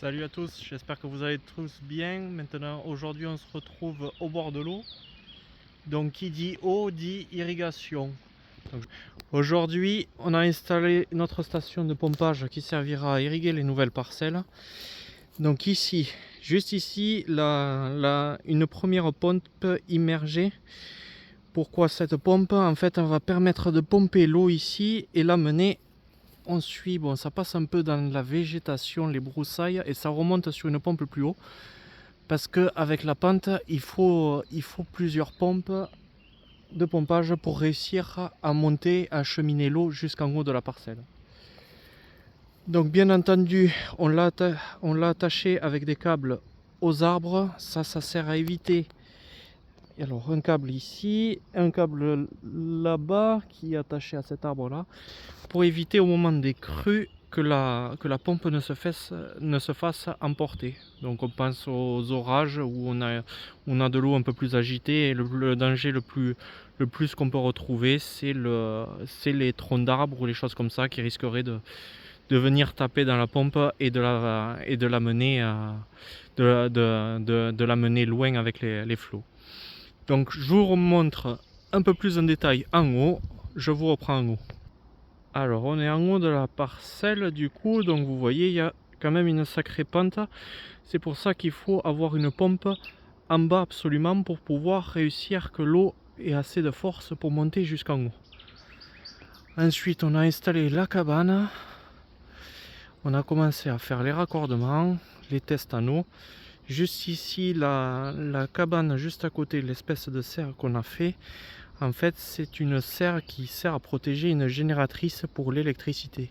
Salut à tous, j'espère que vous allez tous bien. Maintenant, aujourd'hui, on se retrouve au bord de l'eau. Donc, qui dit eau dit irrigation. Aujourd'hui, on a installé notre station de pompage qui servira à irriguer les nouvelles parcelles. Donc ici, juste ici, une première pompe immergée. Pourquoi cette pompe? En fait, elle va permettre de pomper l'eau ici et l'amener. On suit, bon, ça passe un peu dans la végétation, les broussailles, et ça remonte sur une pompe plus haut. Parce qu'avec la pente, il faut plusieurs pompes de pompage pour réussir à monter, à acheminer l'eau jusqu'en haut de la parcelle. Donc bien entendu, on l'a attaché avec des câbles aux arbres. Ça sert à éviter. Alors un câble ici, un câble là-bas qui est attaché à cet arbre là, pour éviter au moment des crues que la pompe ne se fasse emporter. Donc on pense aux orages où on a de l'eau un peu plus agitée, et le danger le plus qu'on peut retrouver, c'est les troncs d'arbres ou les choses comme ça qui risqueraient de venir taper dans la pompe et de la mener loin avec les flots. Donc je vous remontre un peu plus en détail en haut, je vous reprends en haut. Alors on est en haut de la parcelle du coup, donc vous voyez il y a quand même une sacrée pente. C'est pour ça qu'il faut avoir une pompe en bas absolument pour pouvoir réussir que l'eau ait assez de force pour monter jusqu'en haut. Ensuite on a installé la cabane. On a commencé à faire les raccordements, les tests en eau. Juste ici, la cabane juste à côté, l'espèce de serre qu'on a fait, en fait c'est une serre qui sert à protéger une génératrice pour l'électricité.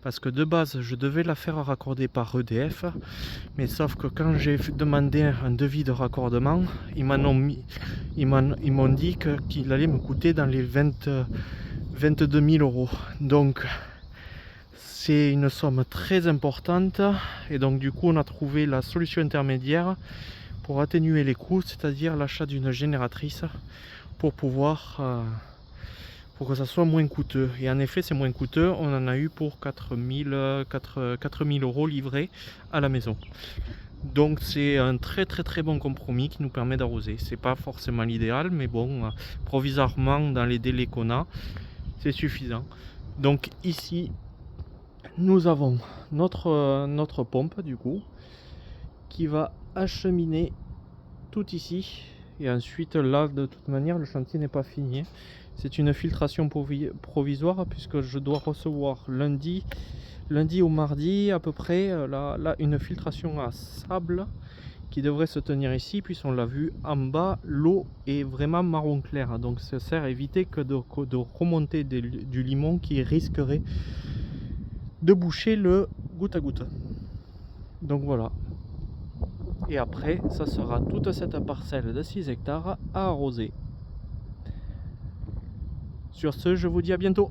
Parce que de base je devais la faire raccorder par EDF, mais sauf que quand j'ai demandé un devis de raccordement, ils m'ont dit qu'il allait me coûter dans les 22 000 euros. Donc c'est une somme très importante, et donc du coup on a trouvé la solution intermédiaire pour atténuer les coûts, c'est-à-dire l'achat d'une génératrice pour que ça soit moins coûteux. Et en effet c'est moins coûteux, on en a eu pour 4 000 euros livrés à la maison. Donc c'est un très bon compromis qui nous permet d'arroser. C'est pas forcément l'idéal, mais bon, provisoirement dans les délais qu'on a, c'est suffisant. Donc ici nous avons notre pompe du coup qui va acheminer tout ici, et ensuite là de toute manière le chantier n'est pas fini. C'est une filtration provisoire puisque je dois recevoir lundi au mardi à peu près là une filtration à sable qui devrait se tenir ici, puisqu'on l'a vu en bas l'eau est vraiment marron clair, donc ça sert à éviter que de remonter du limon qui risquerait de boucher le goutte à goutte. Donc voilà. Et après, ça sera toute cette parcelle de 6 hectares à arroser. Sur ce, je vous dis à bientôt.